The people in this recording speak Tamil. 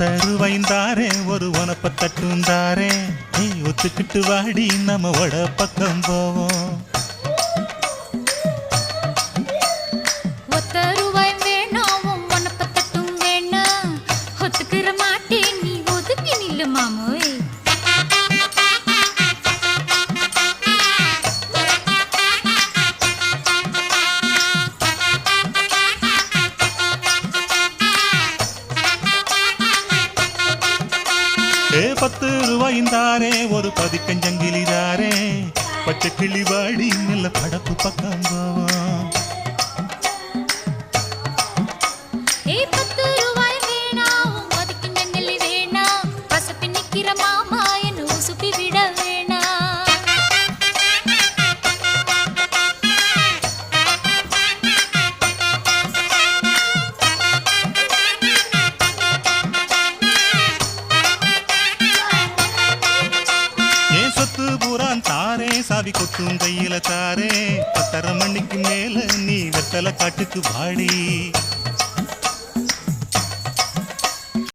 10 ரூபாய்ந்தாரே ஒரு உனப்ப தட்டுந்தாரே ஒத்துக்கிட்டு வாடி நம்ம வட பக்கம் போவோம். 10 ரூபாய் வேணாம் உனப்ப தட்டும் வேணாம் ஒத்துக்கிற மாட்டே நீ ஒதுக்கி நில்லு மாமோய். ஏ 10 ரூபாய்ந்தாரே ஒரு பதிக்கஞ்சங்கிலிதாரே பச்சை கிளி வாடி நல்ல படப்பு பக்கம் போவோம். 10 ரூபாய் வேணாம் ஒதுக்கி ஜங்கலி வேணாம் பசப்பி நிக்கிற மாமா என்ன உசுப்பி விட வேணாம். சொத்து பூரான் தாரே சாவி கொட்டும் கையில தாரே 10:30 மணிக்கு மேல நீ வெத்தல காட்டுக்கு வாடி.